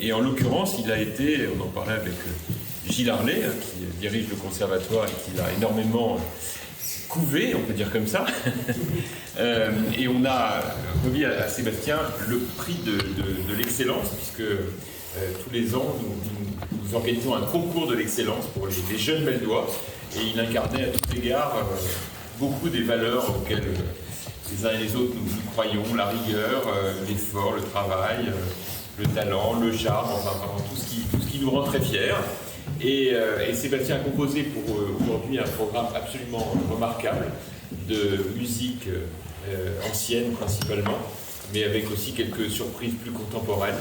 Et en l'occurrence, il a été, on en parlait avec Gilles Harlet, qui dirige le conservatoire et qui l'a énormément couvé, on peut dire comme ça. Et on a remis à Sébastien le prix de l'excellence, puisque tous les ans, nous organisons un concours de l'excellence pour les jeunes Meldois, et il incarnait à tous égards beaucoup des valeurs auxquelles les uns et les autres nous croyons, la rigueur, l'effort, le travail, le talent, le charme, enfin vraiment tout ce qui nous rend très fiers. Et Sébastien a composé pour aujourd'hui un programme absolument remarquable de musique ancienne principalement, mais avec aussi quelques surprises plus contemporaines,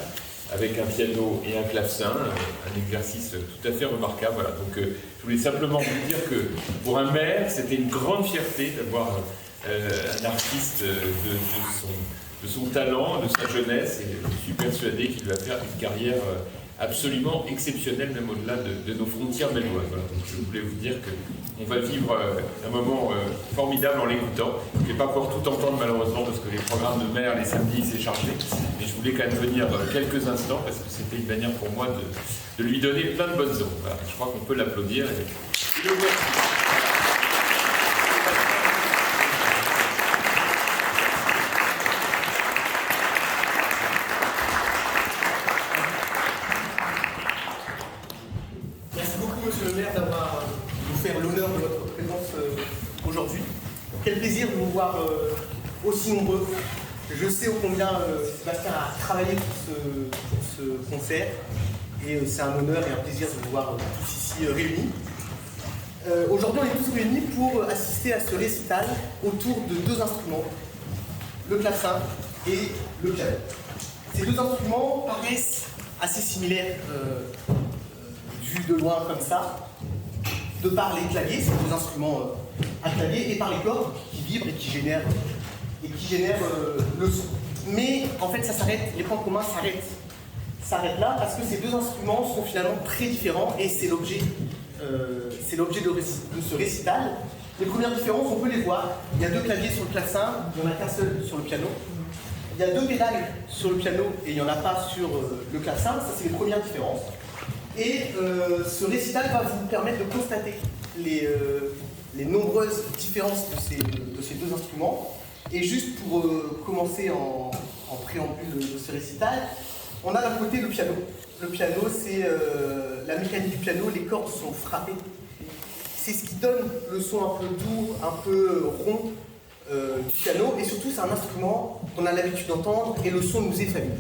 avec un piano et un clavecin, un exercice tout à fait remarquable. Voilà. Donc je voulais simplement vous dire que pour un maire, c'était une grande fierté d'avoir un artiste de son talent, de sa jeunesse, et je suis persuadé qu'il va faire une carrière absolument exceptionnelle, même au-delà de nos frontières melloises. Voilà. Donc je voulais vous dire qu'on va vivre un moment formidable en l'écoutant. Je ne vais pas pouvoir tout entendre malheureusement parce que les programmes de maire les samedis c'est chargé, mais je voulais quand même venir quelques instants parce que c'était une manière pour moi de lui donner plein de bonnes ondes. Voilà. Je crois qu'on peut l'applaudir. Et le voici. Quel plaisir de vous voir aussi nombreux. Je sais ô combien Sébastien a travaillé pour ce concert et c'est un honneur et un plaisir de vous voir tous ici réunis. Aujourd'hui, on est tous réunis pour assister à ce récital autour de deux instruments, le clavecin et le piano. Ces deux instruments paraissent assez similaires vus de loin comme ça, de par les claviers, ces deux instruments à clavier, et par les cordes qui vibrent et qui génèrent le son. Mais en fait, ça s'arrête, les points communs s'arrêtent là parce que ces deux instruments sont finalement très différents et c'est l'objet de ce récital. Les premières différences, on peut les voir. Il y a deux claviers sur le clavecin, il n'y en a qu'un seul sur le piano. Il y a deux pédales sur le piano et il n'y en a pas sur le clavecin. Ça, c'est les premières différences. Et ce récital va vous permettre de constater les nombreuses différences de ces deux instruments. Et juste pour commencer en préambule de ce récital, on a d'un côté le piano. Le piano, c'est la mécanique du piano, les cordes sont frappées. C'est ce qui donne le son un peu doux, un peu rond du piano. Et surtout, c'est un instrument qu'on a l'habitude d'entendre et le son nous est familier.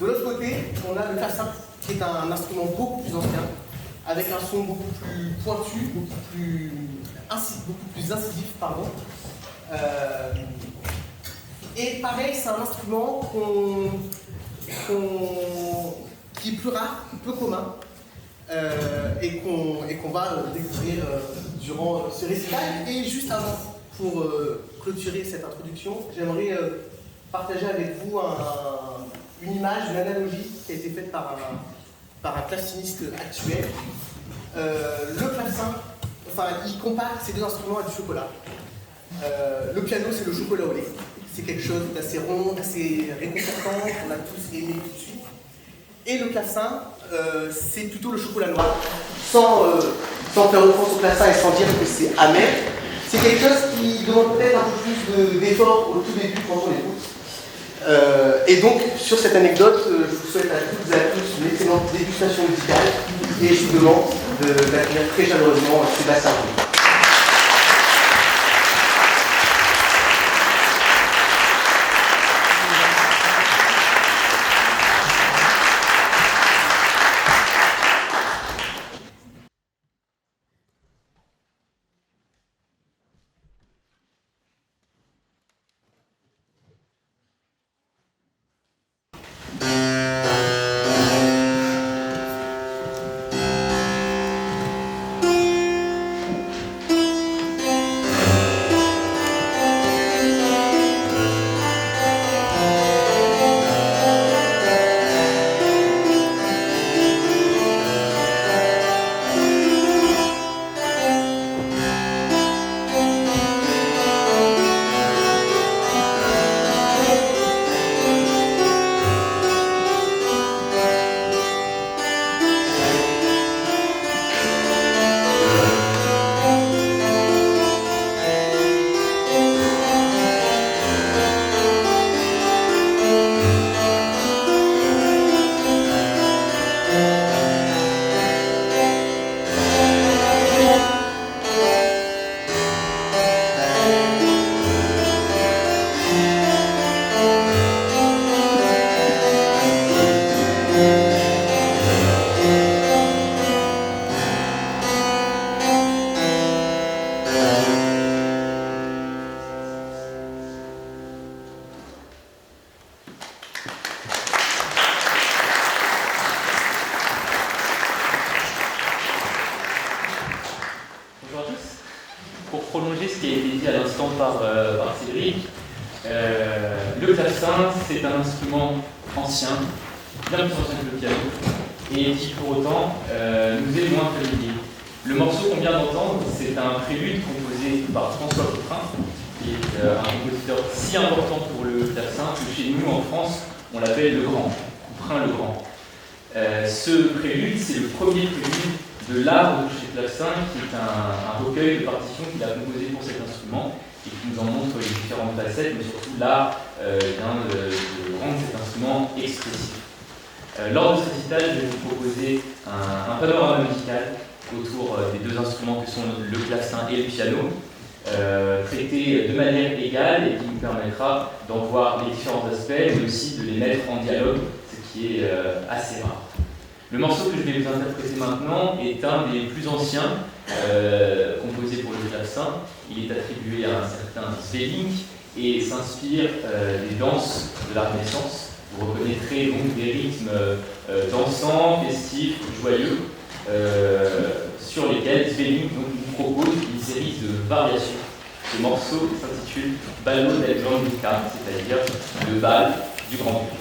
De l'autre côté, on a le clavecin, qui est un instrument beaucoup plus ancien, avec un son beaucoup plus pointu, beaucoup plus incisif, pardon. Et pareil, c'est un instrument qui est plus rare, peu commun, et qu'on va découvrir durant ce récital. Et juste avant, pour clôturer cette introduction, j'aimerais partager avec vous une image, une analogie qui a été faite par un claveciniste actuel. Le clavecin, il compare ces deux instruments à du chocolat. Le piano, c'est le chocolat au lait. C'est quelque chose d'assez rond, d'assez réconfortant, qu'on a tous aimé tout de suite. Et le clavecin, c'est plutôt le chocolat noir. Sans faire offense au clavecin et sans dire que c'est amer, c'est quelque chose qui demande peut-être un peu plus d'effort au tout début quand on l'écoute. Et donc, sur cette anecdote, je vous souhaite à toutes et à tous une excellente dégustation musicale et je vous demande d'accueillir très chaleureusement Sébastien. ce qui a été dit à l'instant par Cédric. Le clavecin, c'est un instrument ancien, bien plus ancien que le piano, et qui pour autant nous est moins familier. Le morceau qu'on vient d'entendre, c'est un prélude composé par François Couperin, qui est un compositeur si important pour le clavecin que chez nous en France, on l'appelle le Grand, Couperin le Grand. Ce prélude, c'est le premier prélude de l'art de toucher clavecin, qui est un recueil de partitions qu'il a composé pour cet instrument et qui nous en montre les différentes facettes, mais surtout l'art de rendre cet instrument expressif. Lors de ce récital, je vais vous proposer un panorama musical autour des deux instruments que sont le clavecin et le piano, traités de manière égale et qui nous permettra d'en voir les différents aspects, mais aussi de les mettre en dialogue, ce qui est assez rare. Le morceau que je vais vous interpréter maintenant est un des plus anciens composés pour le clavecin. Il est attribué à un certain Sweelinck et s'inspire des danses de la Renaissance. Vous reconnaîtrez donc des rythmes dansants, festifs, joyeux, sur lesquels Sweelinck nous propose une série de variations. Ce morceau s'intitule Ballo del Gran Duca, c'est-à-dire le bal du grand duc.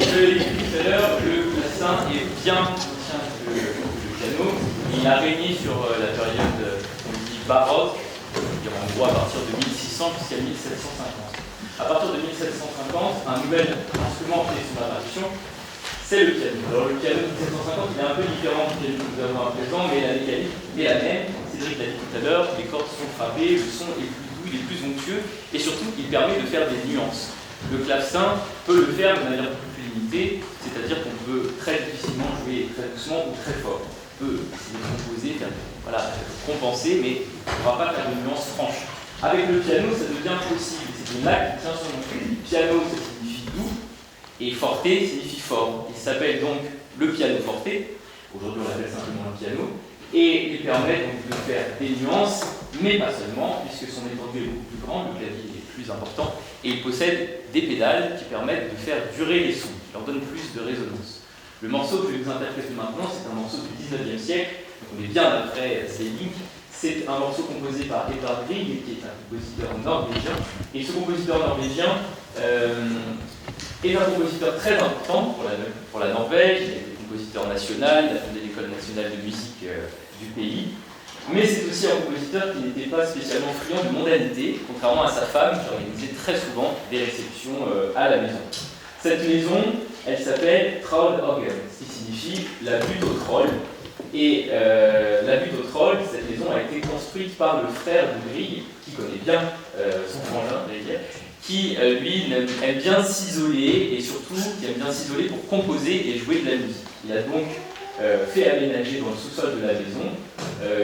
Je l'ai dit tout à l'heure, le clavecin est bien plus ancien que le piano. Il a régné sur la période qu'on dit baroque, c'est-à-dire en gros à partir de 1600 jusqu'à 1750. À partir de 1750, un nouvel instrument qui est sous la partition, c'est le piano. Alors le piano de 1750 il est un peu différent du piano que nous avons à présent, mais la mécanique est la même. Cédric l'a dit tout à l'heure, les cordes sont frappées, le son est plus doux, il est plus onctueux, et surtout il permet de faire des nuances. Le clavecin peut le faire de manière plus limitée, c'est-à-dire qu'on peut très difficilement jouer très doucement ou très fort. On peut essayer de composer, compenser, mais on ne pourra pas faire de nuances franches. Avec le piano, ça devient possible. C'est une là qui tient son nom. Piano, ça signifie doux, et forte signifie fort. Il s'appelle donc le piano forte. Aujourd'hui, on l'appelle simplement le piano. Et il permet donc de faire des nuances, mais pas seulement, puisque son étendue est beaucoup plus grande, le clavier est plus important, et il possède des pédales qui permettent de faire durer les sons, qui leur donnent plus de résonance. Le morceau que je vais vous interpréter maintenant, c'est un morceau du 19e siècle, donc on est bien après Selig. C'est un morceau composé par Edvard Grieg, qui est un compositeur norvégien. Et ce compositeur norvégien est un compositeur très important pour la Norvège. Il a été compositeur national, il a fondé l'école nationale de musique du pays. Mais c'est aussi un compositeur qui n'était pas spécialement friand de mondanité, contrairement à sa femme, qui organisait très souvent des réceptions à la maison. Cette maison, elle s'appelle Trollhagen, ce qui signifie la butte au troll. Et la butte au troll, cette maison a été construite par le frère de Grieg, qui connaît bien son frangin, qui lui aime bien s'isoler et surtout qui aime bien s'isoler pour composer et jouer de la musique. Il a donc fait aménager dans le sous-sol de la maison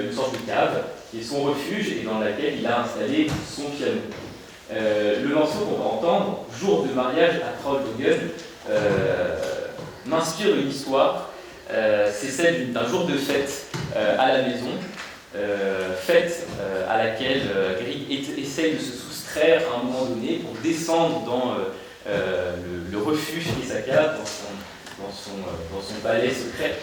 une sorte de cave qui est son refuge et dans laquelle il a installé son piano. Le morceau qu'on va entendre, Jour de mariage à Trollhagen, m'inspire une histoire. C'est celle d'un jour de fête à la maison, fête à laquelle Grieg essaye de se soustraire à un moment donné pour descendre dans le refuge qui est sa cave, dans son palais secret.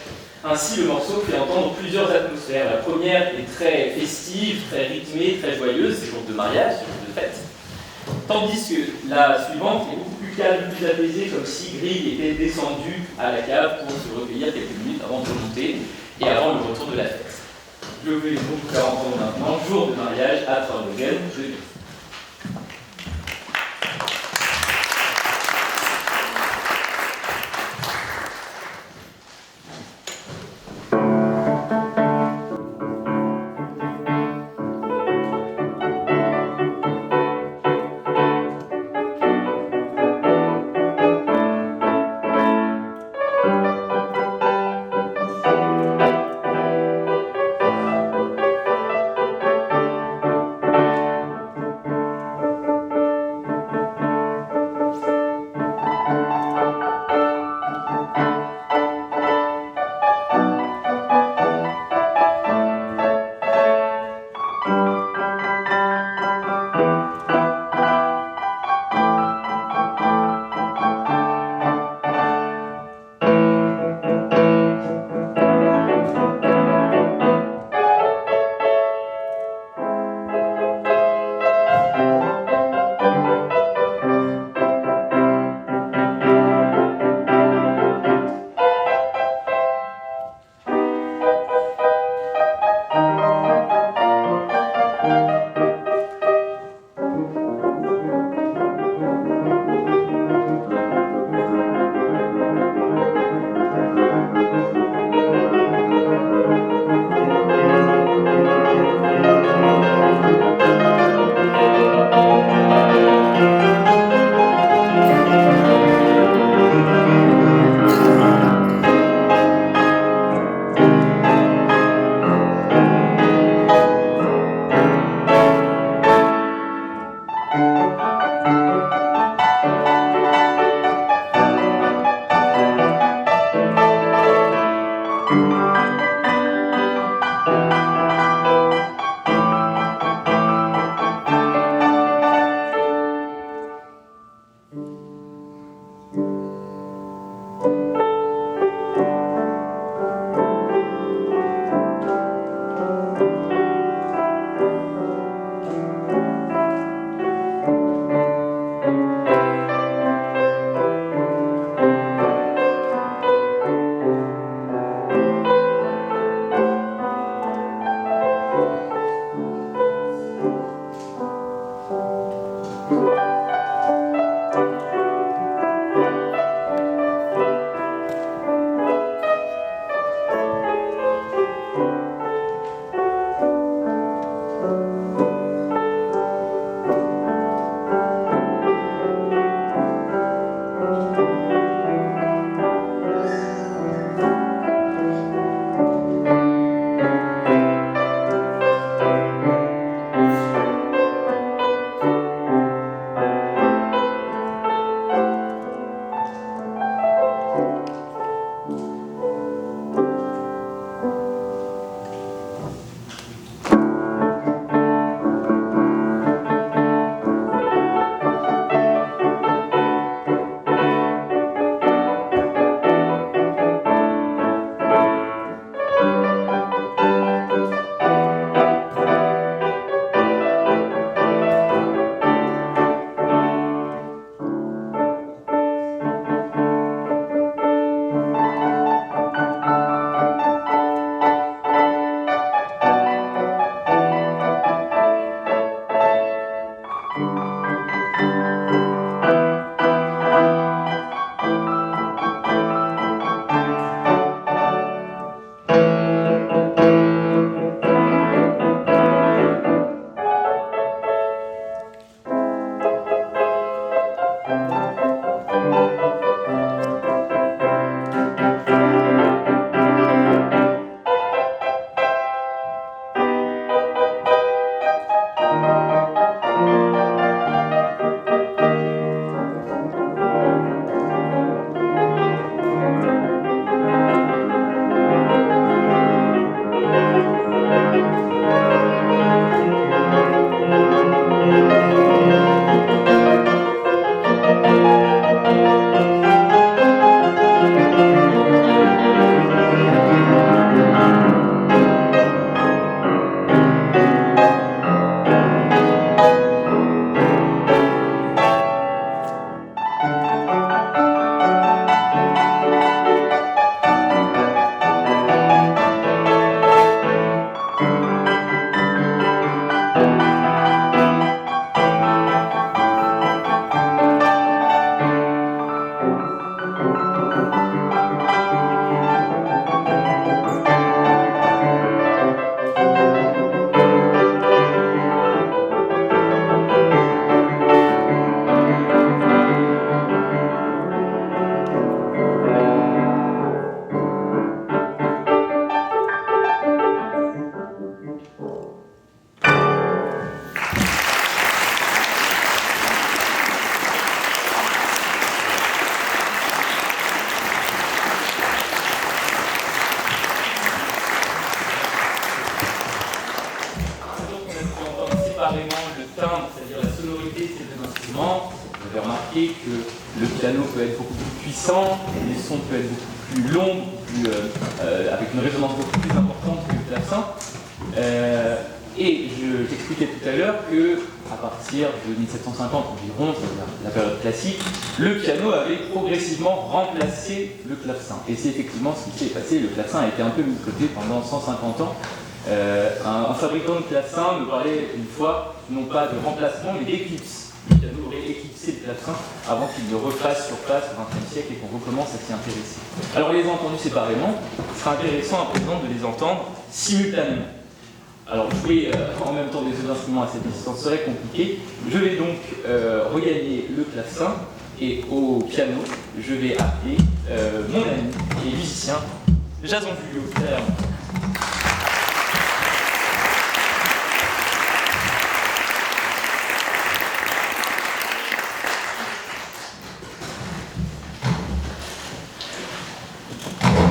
Ainsi, le morceau fait entendre plusieurs atmosphères. La première est très festive, très rythmée, très joyeuse, c'est jour de mariage, c'est jour de fête. Tandis que la suivante est beaucoup plus calme, plus apaisée, comme si Grieg était descendu à la cave pour se recueillir quelques minutes avant de remonter et avant le retour de la fête. Je vais donc vous faire entendre maintenant Jour de mariage à Trollhagen. séparément le timbre, c'est-à-dire la sonorité de ces deux instruments. Vous avez remarqué que le piano peut être beaucoup plus puissant, les sons peuvent être beaucoup plus longs, avec une résonance beaucoup plus importante que le clavecin. Et je t'expliquais tout à l'heure que à partir de 1750 environ, la période classique, le piano avait progressivement remplacé le clavecin. Et c'est effectivement ce qui s'est passé. Le clavecin a été un peu mis de côté pendant 150 ans. Un fabricant de clavecin me parlait une fois, non pas de remplacement, mais d'éclipse. Le piano aurait éclipsé le clavecin avant qu'il ne refasse surface au XXe siècle et qu'on recommence à s'y intéresser. Alors on les a entendus séparément, ce sera intéressant à présent de les entendre simultanément. Alors jouer en même temps des deux instruments à cette distance serait compliqué. Je vais donc regagner le clavecin et au piano, je vais appeler mon ami qui est musicien, Jason Julio.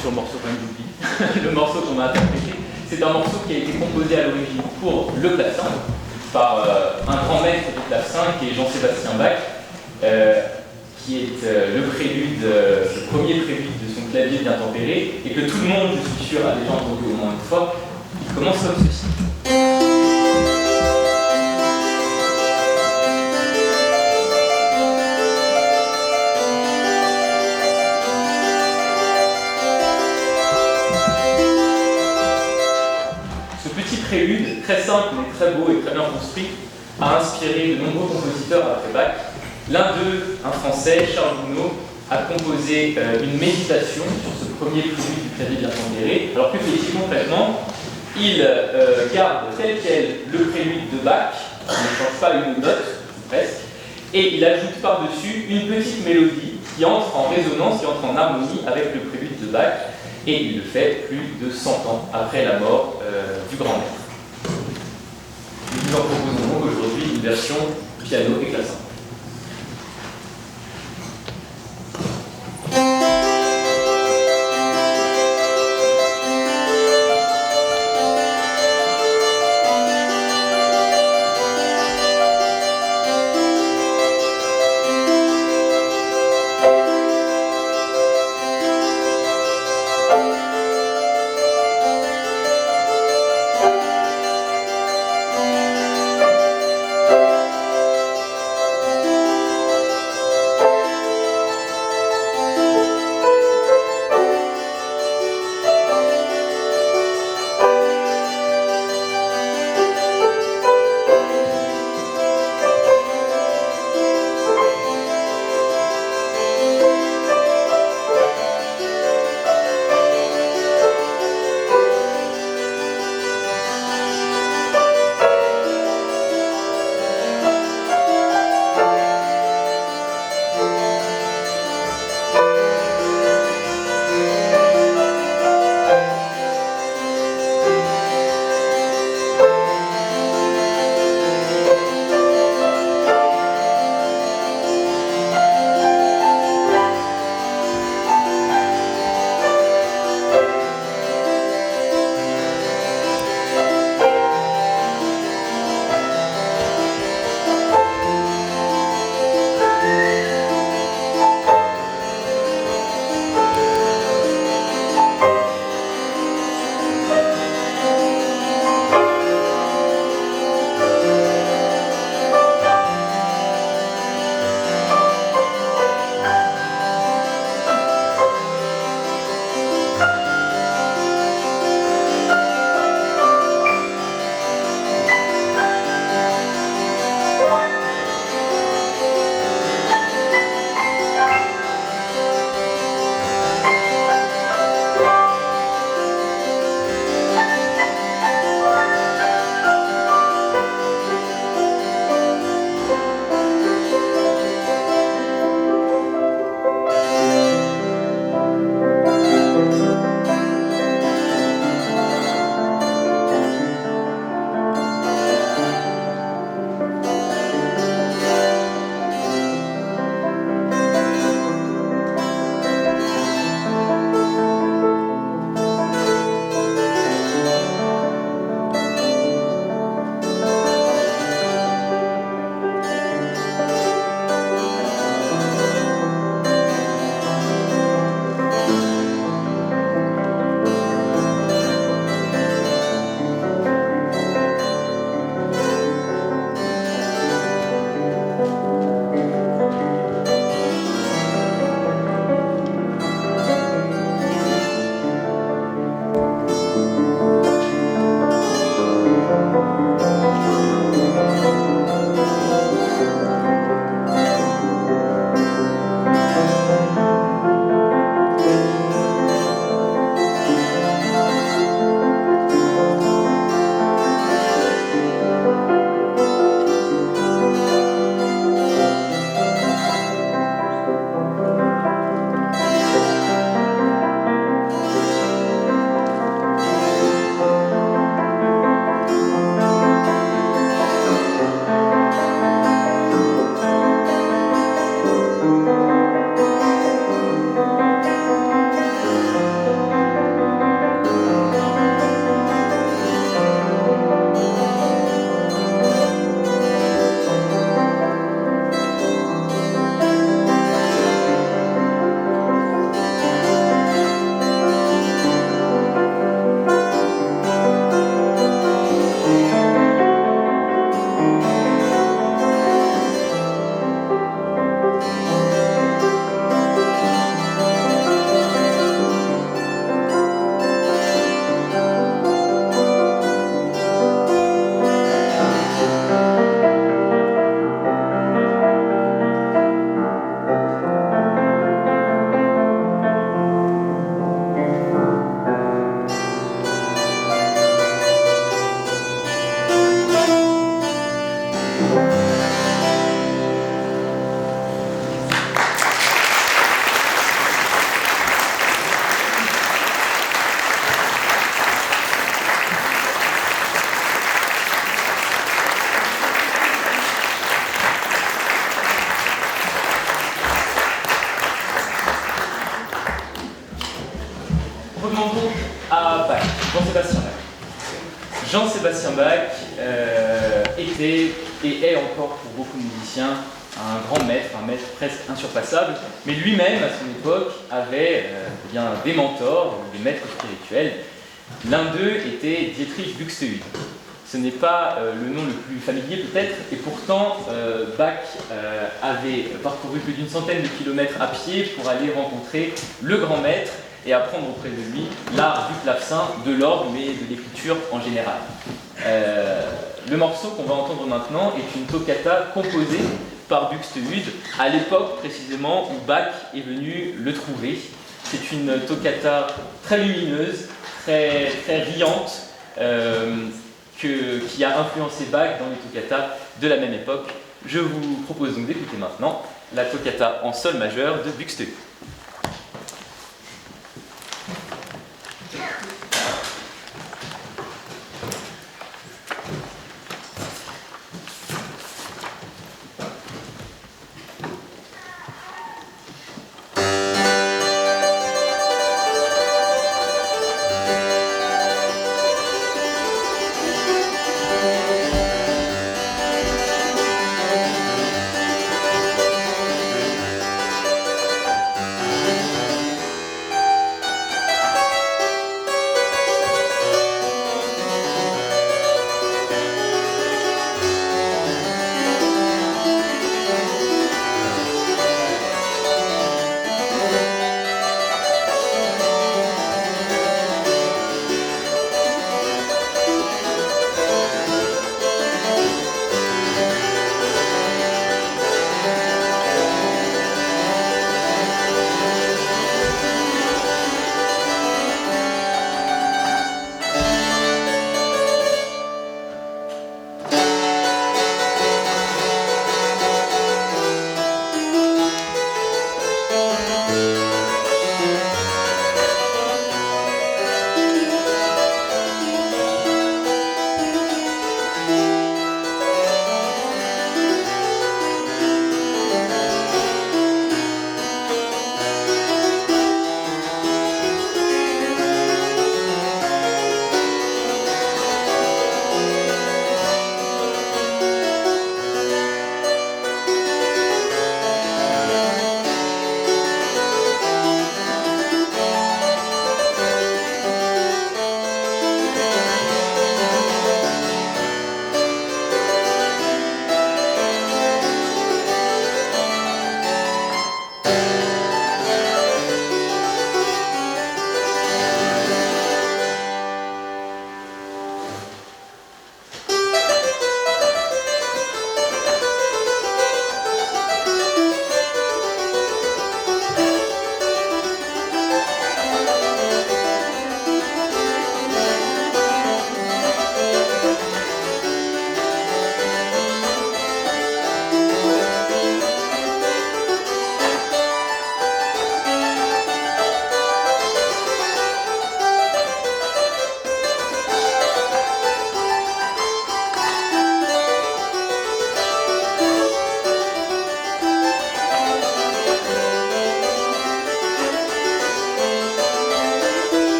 Sur le morceau quand même j'oublie, le morceau qu'on va interpréter. C'est un morceau qui a été composé à l'origine pour le clavecin par un grand maître du clavecin qui est Jean-Sébastien Bach, qui est le premier prélude de son clavier bien tempéré, et que tout le monde, je suis sûr, a déjà entendu au moins une fois. Il commence comme ceci. Prélude, très simple mais très beau et très bien construit, a inspiré de nombreux compositeurs après Bach. L'un d'eux, un Français, Charles Gounod, a composé une méditation sur ce premier prélude du clavier bien tempéré. Alors que fait-il concrètement? Il garde tel quel le prélude de Bach, il ne change pas une note, presque, et il ajoute par-dessus une petite mélodie qui entre en résonance, qui entre en harmonie avec le prélude de Bach, et il le fait plus de 100 ans après la mort du grand maître. Nous en proposons donc aujourd'hui une version piano et clavecin. Revenons donc à Bach, Jean-Sébastien Bach. Jean-Sébastien Bach était et est encore pour beaucoup de musiciens un grand maître, un maître presque insurpassable, mais lui-même à son époque avait bien des mentors, des maîtres spirituels. L'un d'eux était Dietrich Buxtehude. Ce n'est pas le nom le plus familier peut-être, et pourtant Bach avait parcouru plus d'une centaine de kilomètres à pied pour aller rencontrer le grand maître et apprendre auprès de lui l'art du clavecin, de l'orgue, mais de l'écriture en général. Le morceau qu'on va entendre maintenant est une toccata composée par Buxtehude à l'époque précisément où Bach est venu le trouver. C'est une toccata très lumineuse, très riante, qui a influencé Bach dans les toccatas de la même époque. Je vous propose donc d'écouter maintenant la toccata en sol majeur de Buxtehude.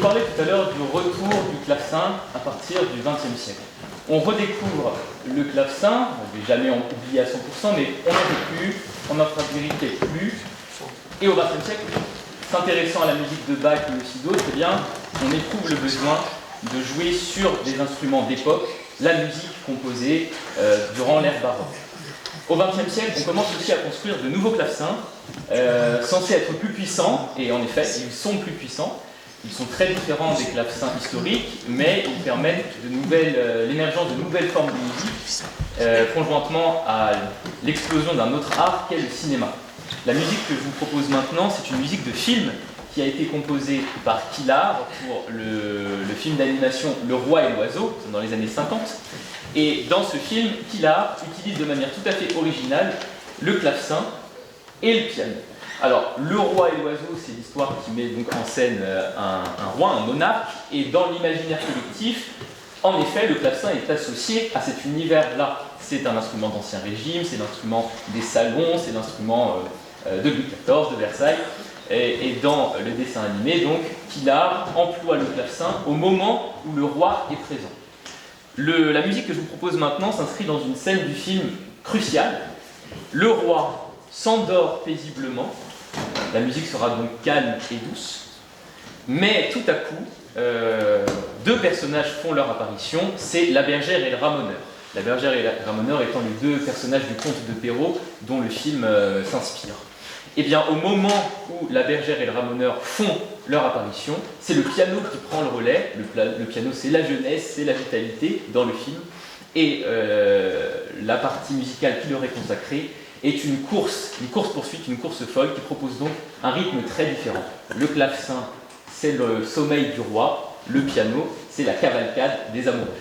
parlais tout à l'heure du retour du clavecin à partir du XXe siècle. On redécouvre le clavecin, on ne l'avait jamais oublié à 100%, mais on n'en fait plus, on n'en fabriquait plus. Et au XXe siècle, s'intéressant à la musique de Bach mais aussi d'autres, eh bien, on éprouve le besoin de jouer sur des instruments d'époque, la musique composée durant l'ère baroque. Au XXe siècle, on commence aussi à construire de nouveaux clavecins, censés être plus puissants, et en effet, ils sont plus puissants. Ils sont très différents des clavecins historiques, mais ils permettent l'émergence de nouvelles formes de musique, conjointement à l'explosion d'un autre art qu'est le cinéma. La musique que je vous propose maintenant, c'est une musique de film qui a été composée par Kilar pour le film d'animation Le Roi et l'Oiseau, dans les années 50. Et dans ce film, Kilar utilise de manière tout à fait originale le clavecin et le piano. Alors, Le Roi et l'Oiseau, c'est l'histoire qui met donc en scène un roi, un monarque, et dans l'imaginaire collectif, en effet, le clavecin est associé à cet univers-là. C'est un instrument d'Ancien Régime, c'est l'instrument des salons, c'est l'instrument de Louis XIV, de Versailles. Et dans le dessin animé, donc, Kilar emploie le clavecin au moment où le roi est présent. La musique que je vous propose maintenant s'inscrit dans une scène du film cruciale. Le roi s'endort paisiblement, la musique sera donc calme et douce, mais tout à coup, deux personnages font leur apparition, c'est la bergère et le ramoneur. La bergère et le ramoneur étant les deux personnages du conte de Perrault dont le film s'inspire. Et bien, au moment où la bergère et le ramoneur font leur apparition, c'est le piano qui prend le relais. Le piano, c'est la jeunesse, c'est la vitalité dans le film. Et la partie musicale qui leur est consacrée est une course-poursuite, une course folle qui propose donc un rythme très différent. Le clavecin, c'est le sommeil du roi. Le piano, c'est la cavalcade des amoureux.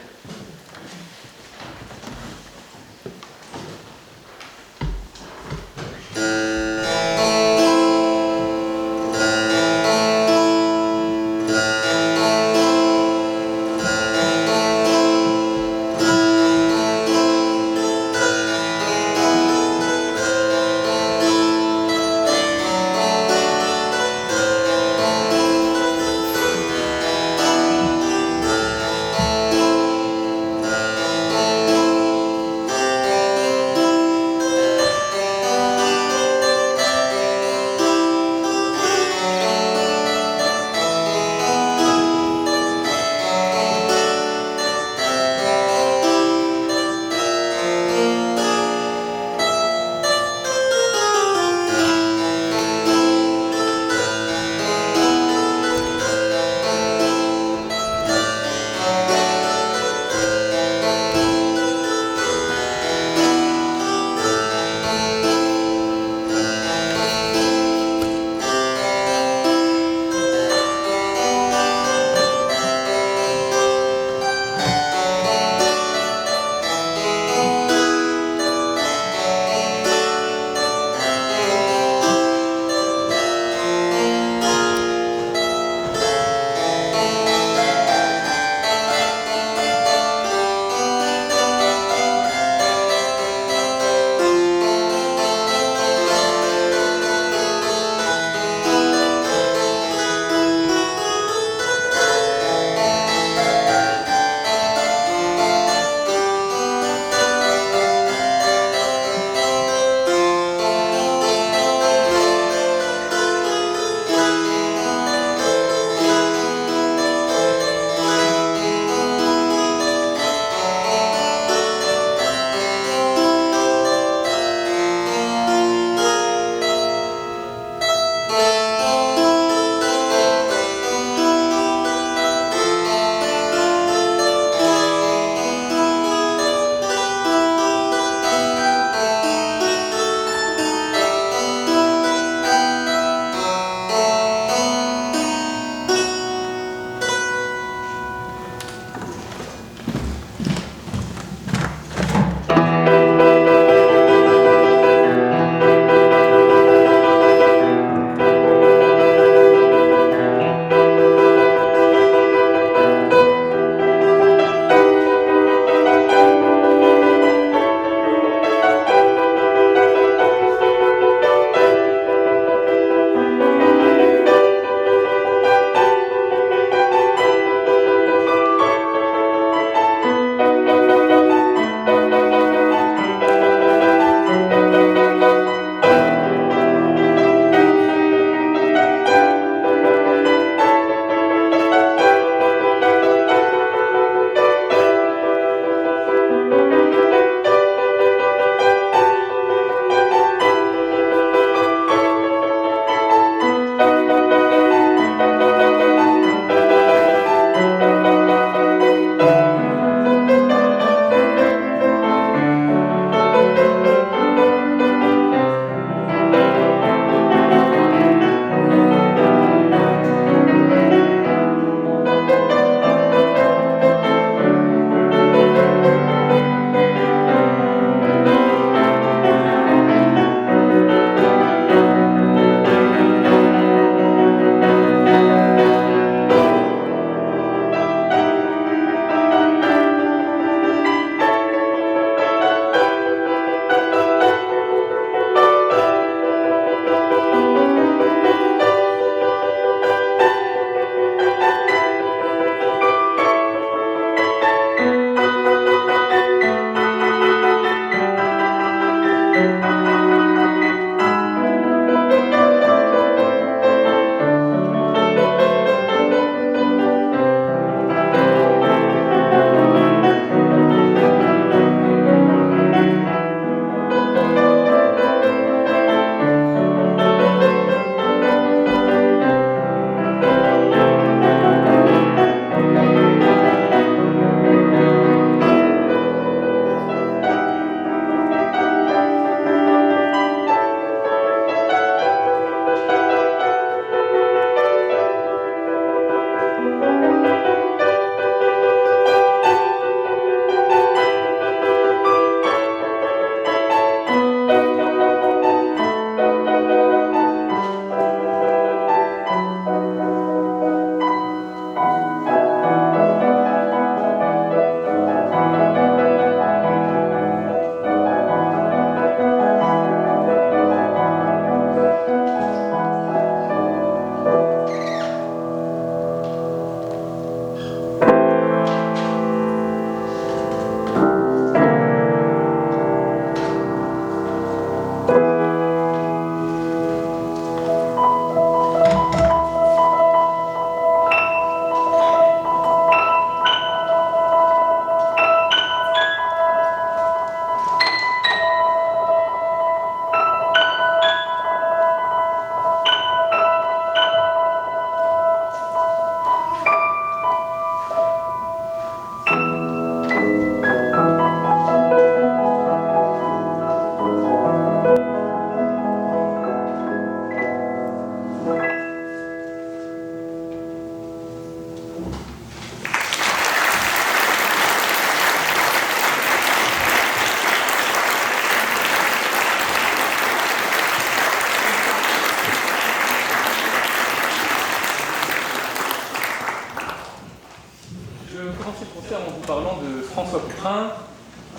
parlant de François Couperin,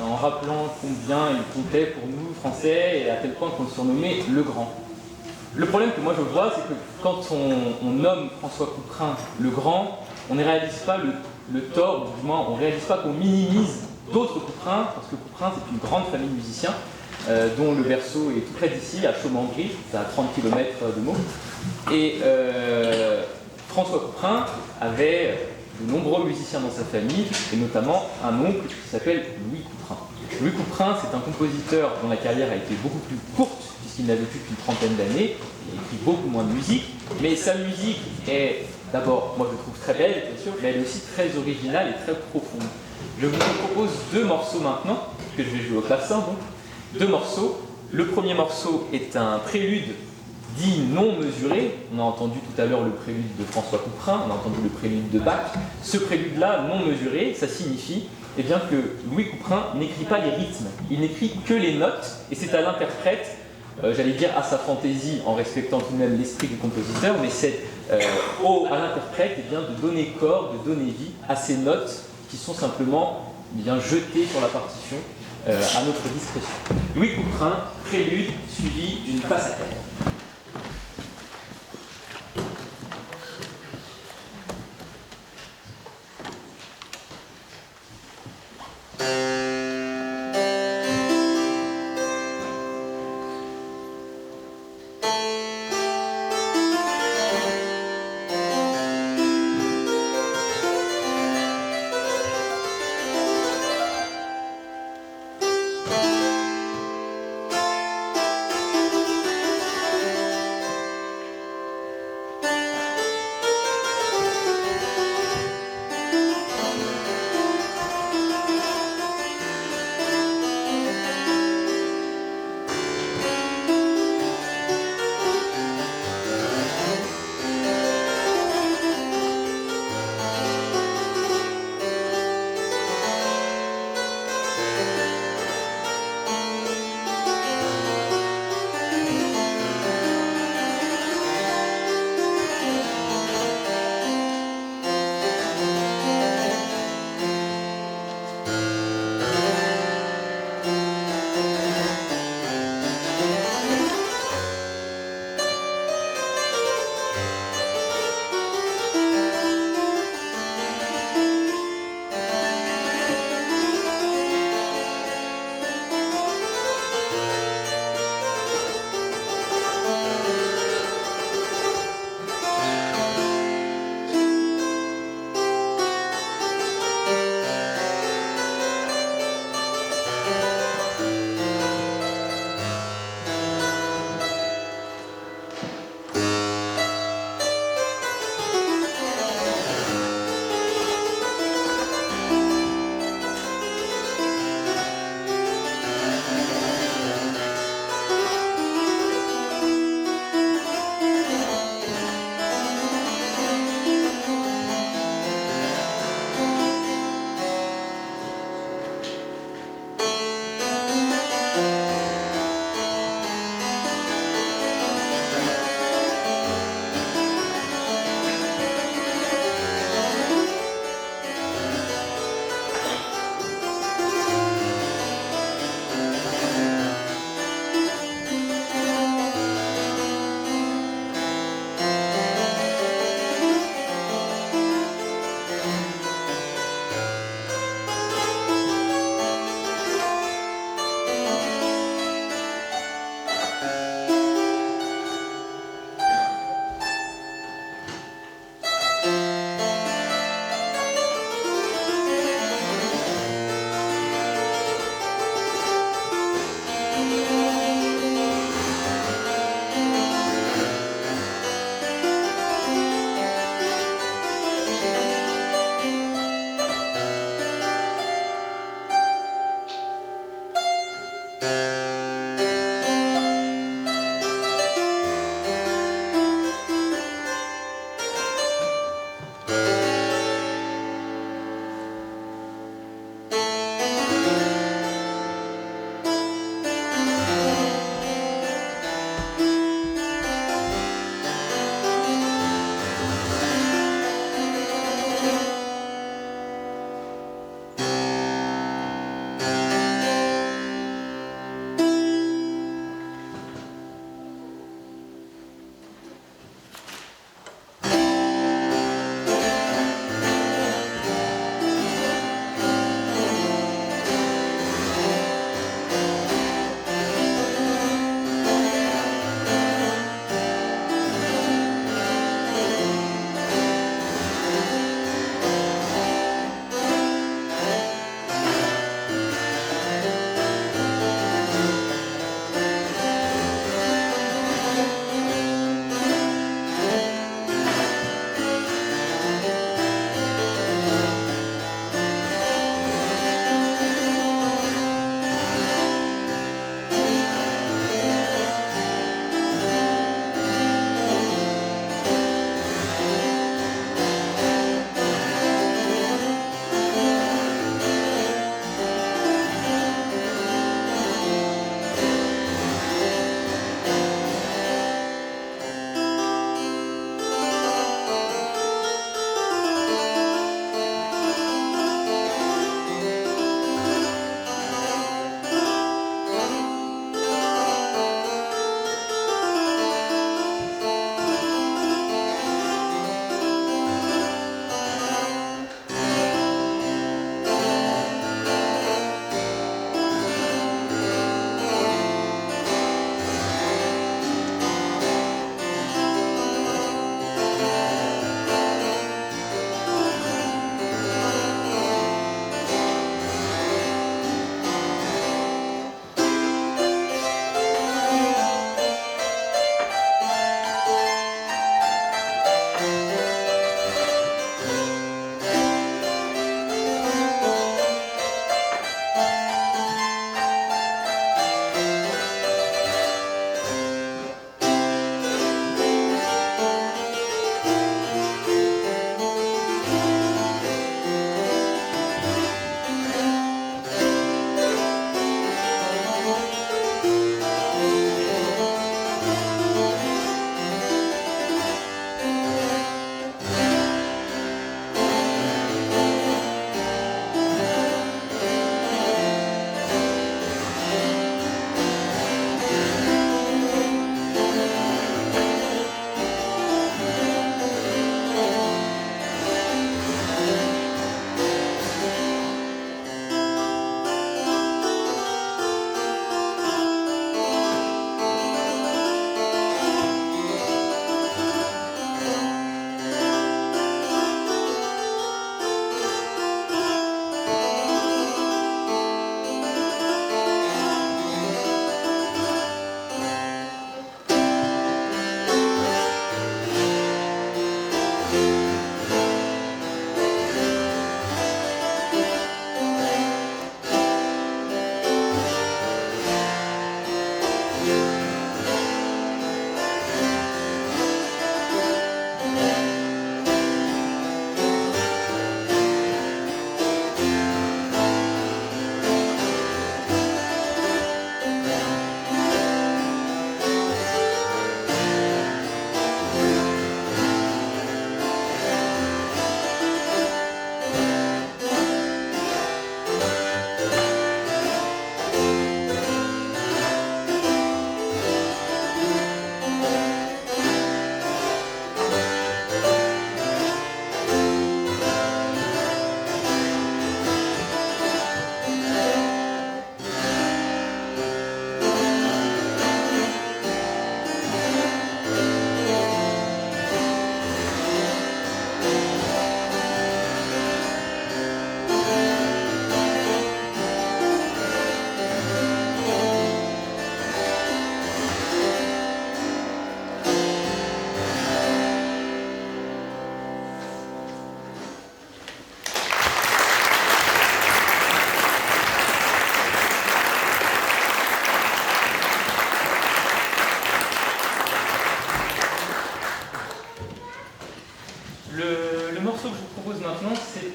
en rappelant combien il comptait pour nous, Français, et à tel point qu'on le surnommait le Grand. Le problème que moi je vois, c'est que quand on nomme François Couperin le Grand, on ne réalise pas le tort, ou du moins on ne réalise pas qu'on minimise d'autres Couperins, parce que Couperin c'est une grande famille de musiciens, dont le berceau est tout près d'ici, à Chaumangry, c'est à 30 km de Meaux. Et François Couperin avait de nombreux musiciens dans sa famille, et notamment un oncle qui s'appelle Louis Couperin. Louis Couperin, c'est un compositeur dont la carrière a été beaucoup plus courte, puisqu'il n'a vécu qu'une trentaine d'années, il écrit beaucoup moins de musique, mais sa musique est d'abord, moi je trouve très belle, bien sûr, mais elle est aussi très originale et très profonde. Je vous propose deux morceaux maintenant, que je vais jouer au clavecin, donc. Deux morceaux. Le premier morceau est un prélude dit non mesuré. On a entendu tout à l'heure le prélude de François Couperin, on a entendu le prélude de Bach. Ce prélude-là, non mesuré, ça signifie eh bien, que Louis Couperin n'écrit pas les rythmes, il n'écrit que les notes, et c'est à l'interprète, j'allais dire à sa fantaisie, en respectant tout de même l'esprit du compositeur, mais c'est à l'interprète eh bien, de donner corps, de donner vie à ces notes qui sont simplement eh bien, jetées sur la partition à notre discrétion. Louis Couperin, prélude suivi d'une passe à terre.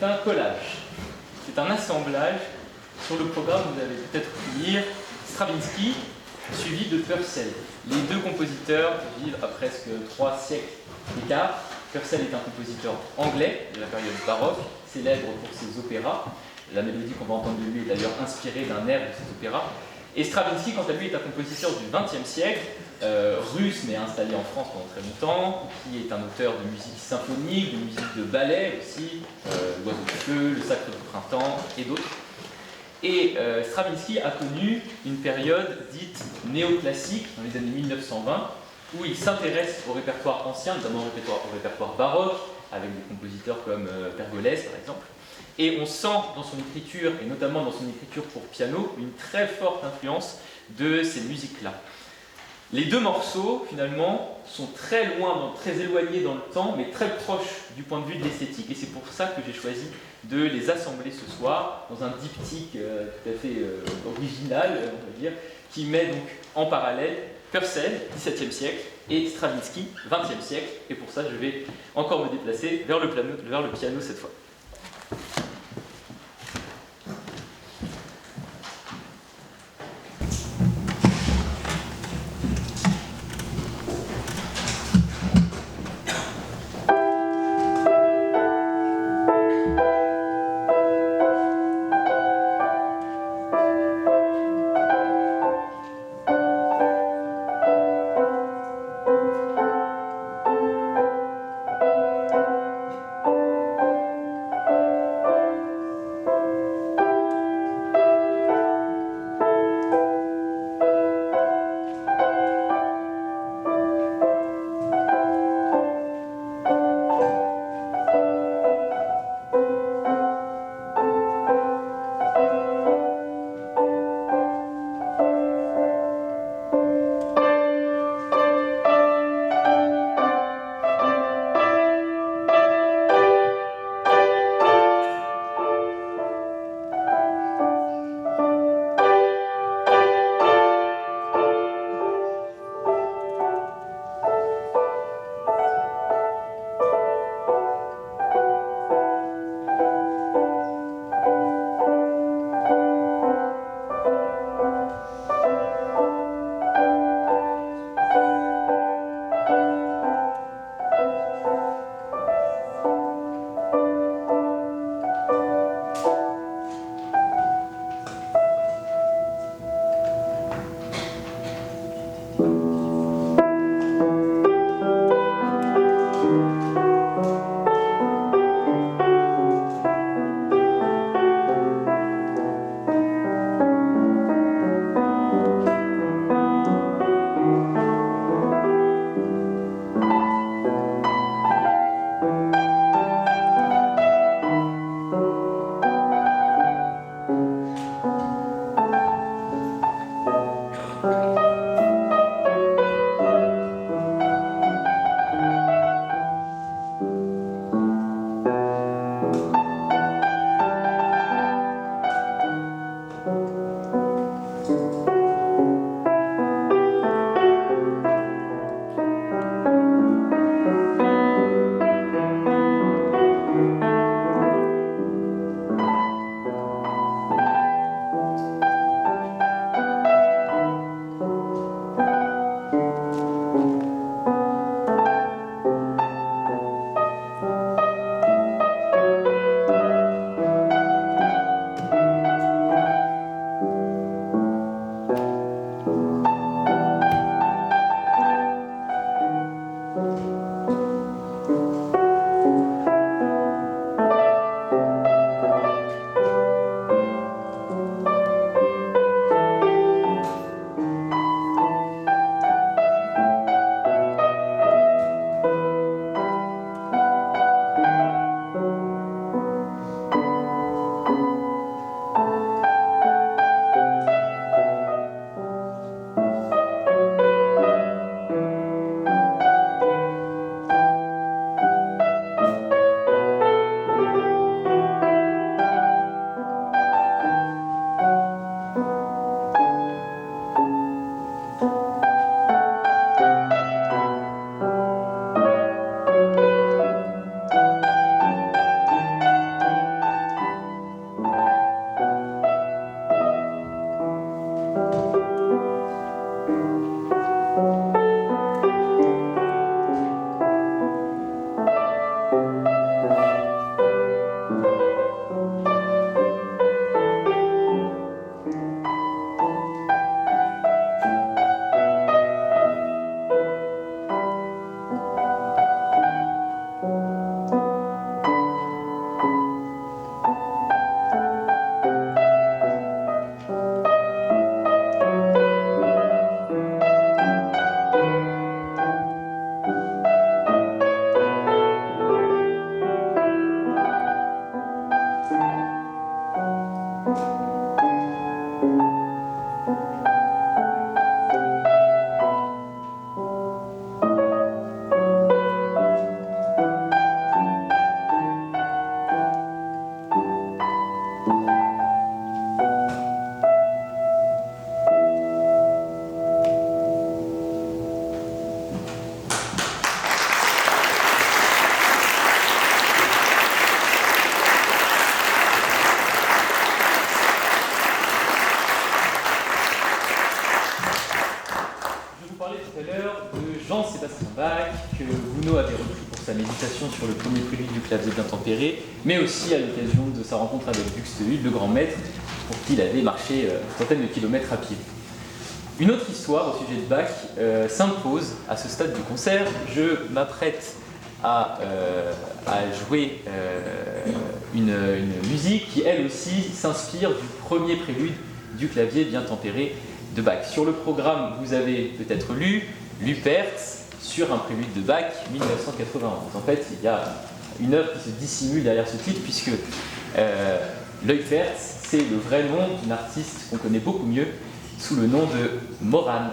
c'est un collage. C'est un assemblage. Sur le programme, vous avez peut-être pu lire Stravinsky, suivi de Purcell. Les deux compositeurs vivent à presque 3 siècles d'écart. Purcell est un compositeur anglais de la période baroque, célèbre pour ses opéras. La mélodie qu'on va entendre de lui est d'ailleurs inspirée d'un air de ces opéras. Et Stravinsky, quant à lui, est un compositeur du XXe siècle, russe mais installé en France pendant très longtemps, qui est un auteur de musique symphonique, de musique de ballet aussi, L'Oiseau de feu, Le Sacre du printemps et d'autres. Et Stravinsky a connu une période dite néoclassique dans les années 1920, où il s'intéresse au répertoire ancien, notamment au répertoire baroque, avec des compositeurs comme Pergolèse par exemple. Et on sent dans son écriture, et notamment dans son écriture pour piano, une très forte influence de ces musiques-là. Les deux morceaux, finalement, sont très loin, très éloignés dans le temps, mais très proches du point de vue de l'esthétique. Et c'est pour ça que j'ai choisi de les assembler ce soir dans un diptyque tout à fait original, on va dire, qui met donc en parallèle Purcell, XVIIe siècle, et Stravinsky, XXe siècle. Et pour ça, je vais encore me déplacer vers le piano cette fois. tout à l'heure de Jean-Sébastien Bach, que Gounod avait repris pour sa méditation sur le premier prélude du clavier bien tempéré, mais aussi à l'occasion de sa rencontre avec Buxtehude, le grand maître, pour qui il avait marché une centaine de kilomètres à pied. Une autre histoire au sujet de Bach s'impose à ce stade du concert. Je m'apprête à jouer une musique qui, elle aussi, s'inspire du premier prélude du clavier bien tempéré de Bach. Sur le programme, vous avez peut-être lu Lupertz sur un prélude de Bach 1991. En fait, il y a une œuvre qui se dissimule derrière ce titre, puisque Lupertz, c'est le vrai nom d'une artiste qu'on connaît beaucoup mieux sous le nom de Morane.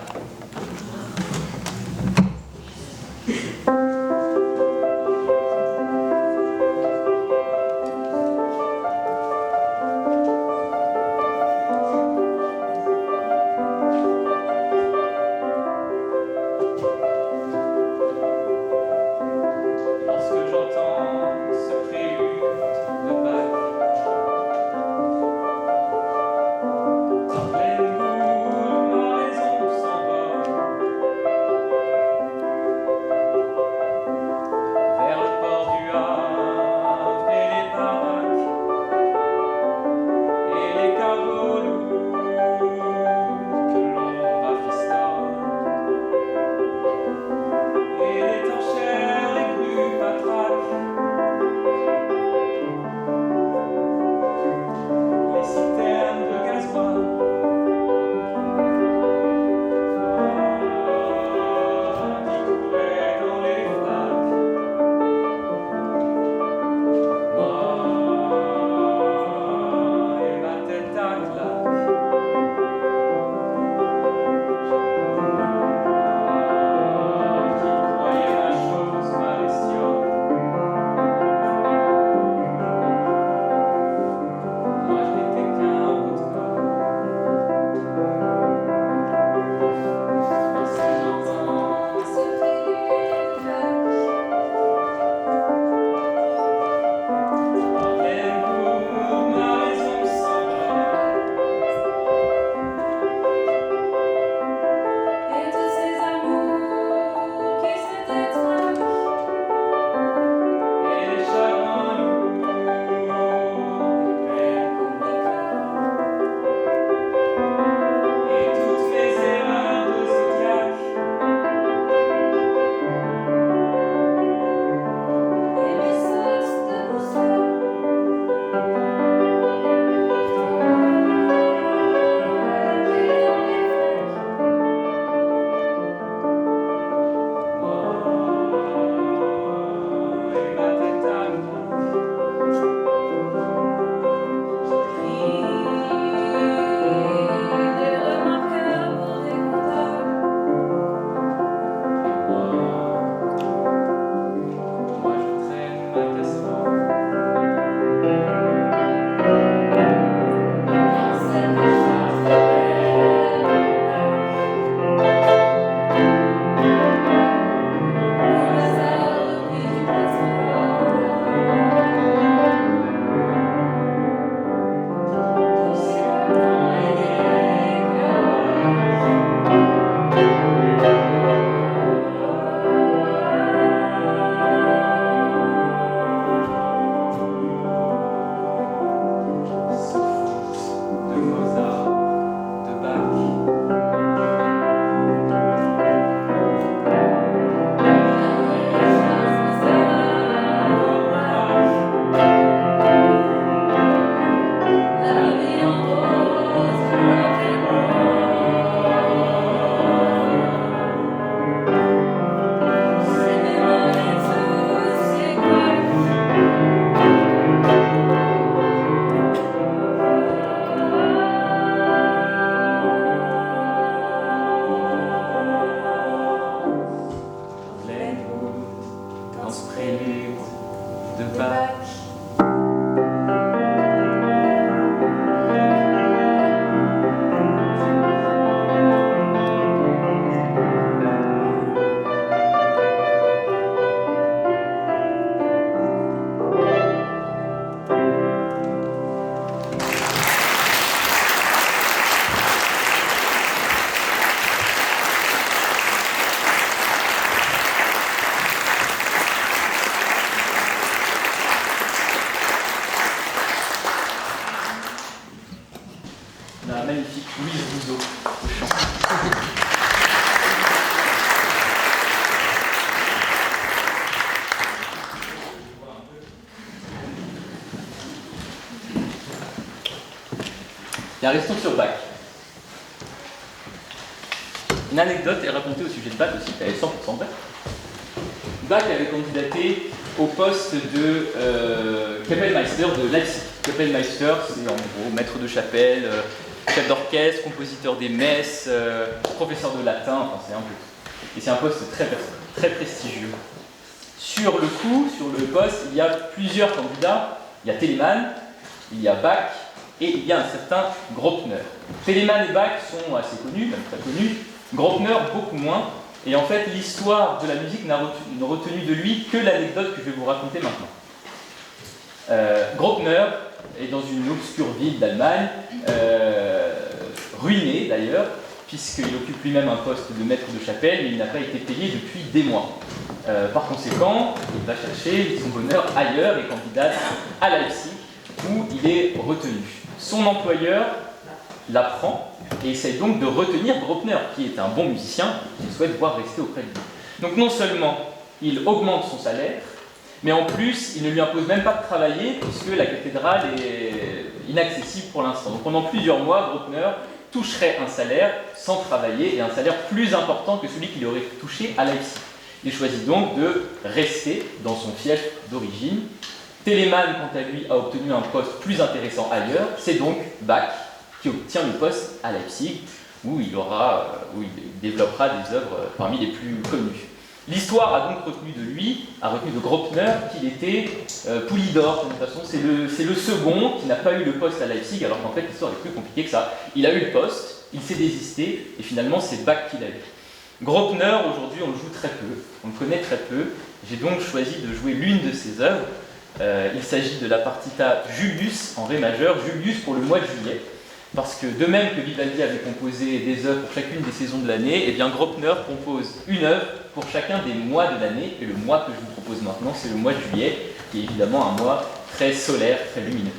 Bien, restons sur Bach. Une anecdote est racontée au sujet de Bach aussi, elle est 100% vraie. Bach avait candidaté au poste de Kapellmeister de Leipzig. Kapellmeister, c'est en gros maître de chapelle, chef d'orchestre, compositeur des messes, professeur de latin, enfin c'est un peu. Et c'est un poste très prestigieux. Sur le coup, sur le poste, il y a plusieurs candidats. Il y a Telemann, il y a Bach et il y a un certain Graupner. Telemann et Bach sont assez connus, même très connus. Graupner, beaucoup moins. Et en fait, l'histoire de la musique n'a retenu de lui que l'anecdote que je vais vous raconter maintenant. Graupner est dans une obscure ville d'Allemagne, ruinée d'ailleurs, puisqu'il occupe lui-même un poste de maître de chapelle, mais il n'a pas été payé depuis des mois. Par conséquent, il va chercher son bonheur ailleurs et candidate à Leipzig, où il est retenu. Son employeur l'apprend et essaie donc de retenir Graupner, qui est un bon musicien et qu'il souhaite voir rester auprès de lui. Donc non seulement il augmente son salaire, mais en plus il ne lui impose même pas de travailler puisque la cathédrale est inaccessible pour l'instant. Donc pendant plusieurs mois, Graupner toucherait un salaire sans travailler et un salaire plus important que celui qu'il aurait touché à Leipzig. Il choisit donc de rester dans son fief d'origine. Telemann, quant à lui, a obtenu un poste plus intéressant ailleurs. C'est donc Bach qui obtient le poste à Leipzig, où il développera des œuvres parmi les plus connues. L'histoire a donc retenu de lui, a retenu de Graupner, qu'il était Poulidor. De toute façon, c'est le second qui n'a pas eu le poste à Leipzig, alors qu'en fait l'histoire est plus compliquée que ça. Il a eu le poste, il s'est désisté, et finalement c'est Bach qui l'a eu. Graupner, aujourd'hui, on le joue très peu, on le connaît très peu. J'ai donc choisi de jouer l'une de ses œuvres. Il s'agit de la partita Julius en ré majeur, Julius pour le mois de juillet. Parce que de même que Vivaldi avait composé des œuvres pour chacune des saisons de l'année, eh bien Graupner compose une œuvre pour chacun des mois de l'année. Et le mois que je vous propose maintenant, c'est le mois de juillet, qui est évidemment un mois très solaire, très lumineux.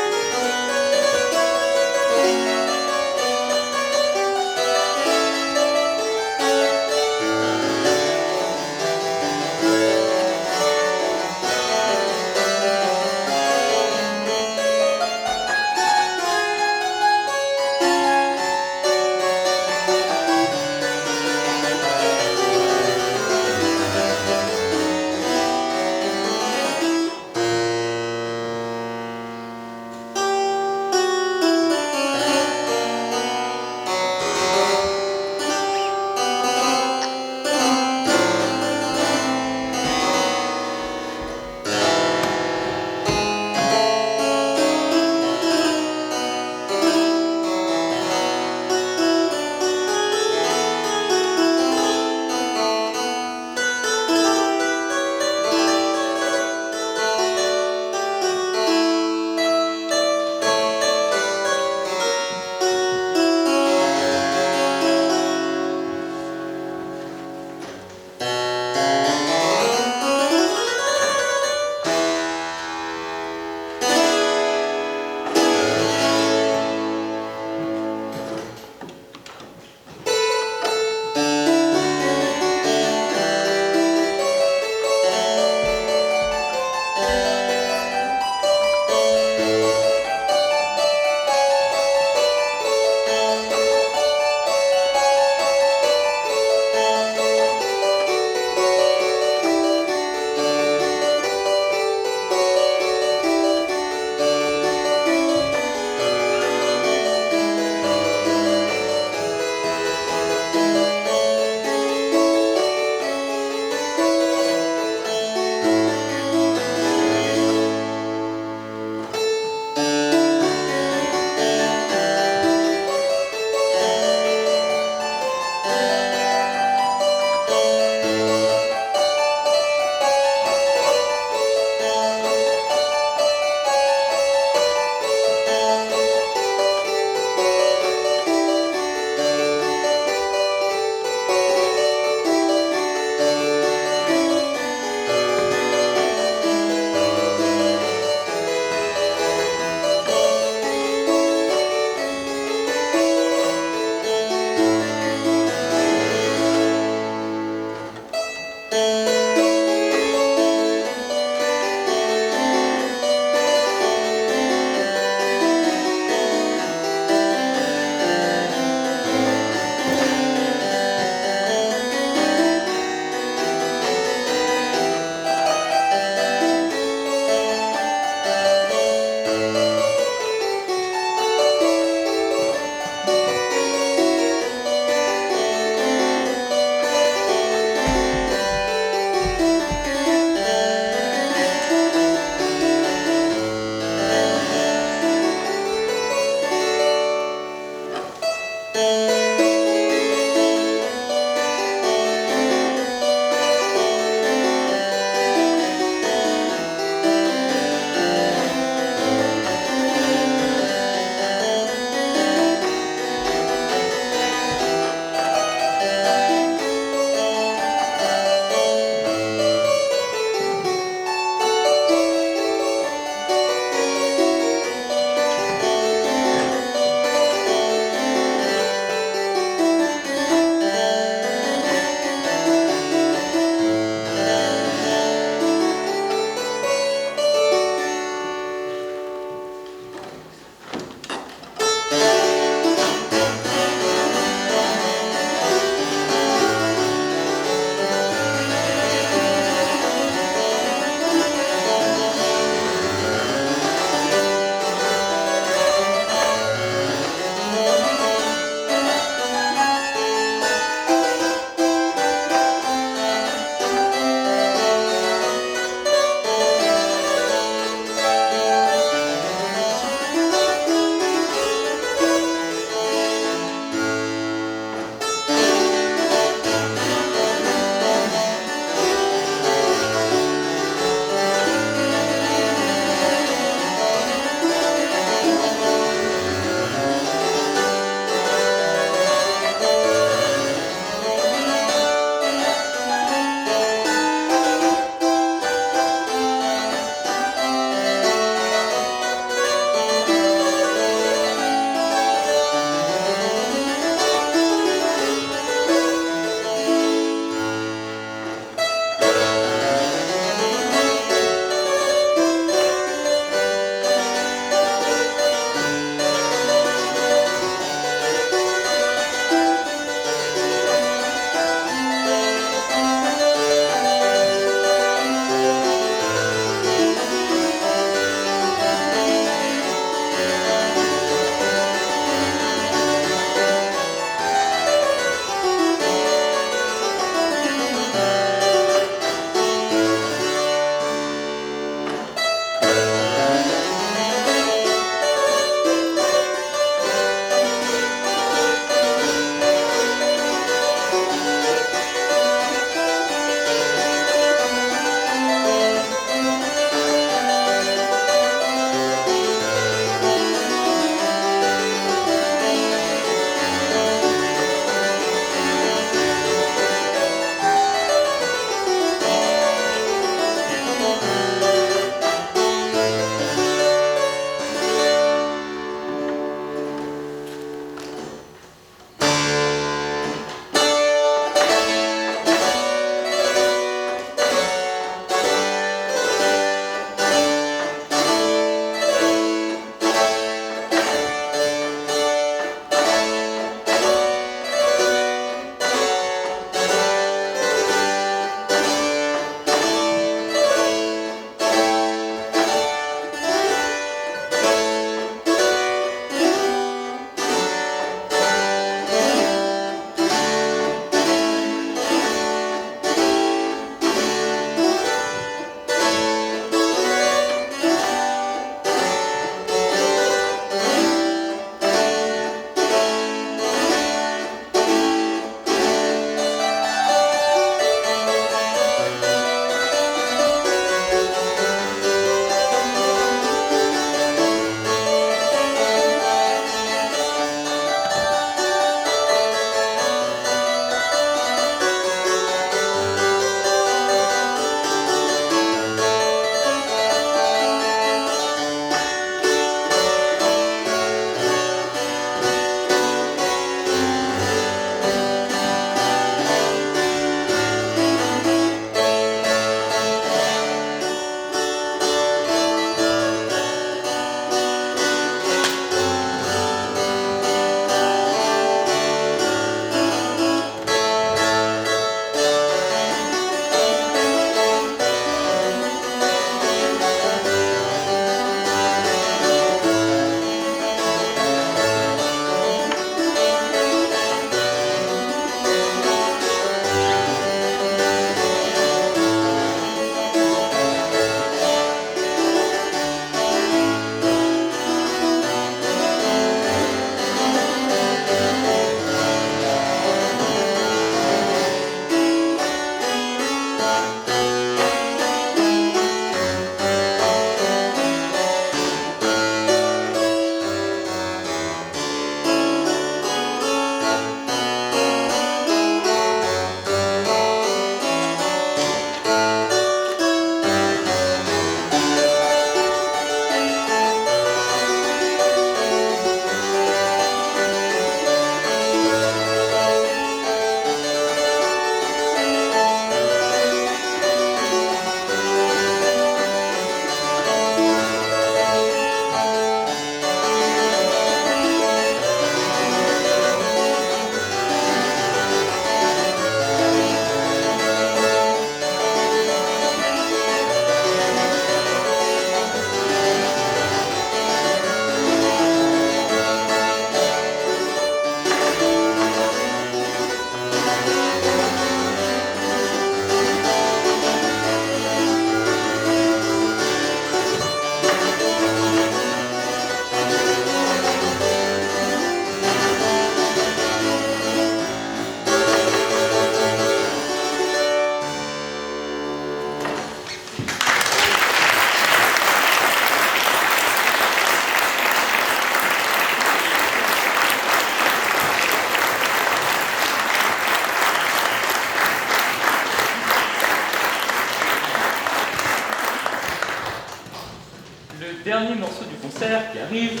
dernier morceau du concert qui arrive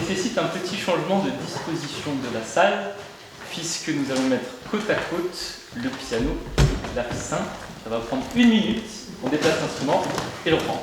nécessite un petit changement de disposition de la salle, puisque nous allons mettre côte à côte le piano et le clavecin. Ça va prendre 1 minute, on déplace l'instrument et l'on reprend.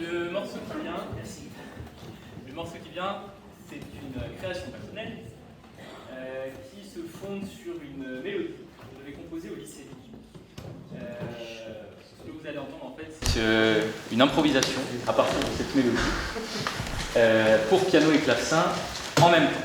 Le morceau qui vient, c'est une création personnelle qui se fonde sur une mélodie que j'avais composée au lycée. Ce que vous allez entendre en fait, c'est une improvisation à partir de cette mélodie pour piano et clavecin en même temps.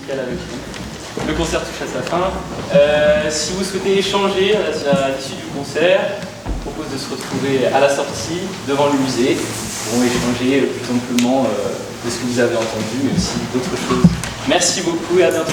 musicale avec nous. Le concert touche à sa fin. Si vous souhaitez échanger à l'issue du concert, je vous propose de se retrouver à la sortie, devant le musée. Nous pourrons échanger plus amplement de ce que vous avez entendu, mais aussi d'autres choses. Merci beaucoup et à bientôt.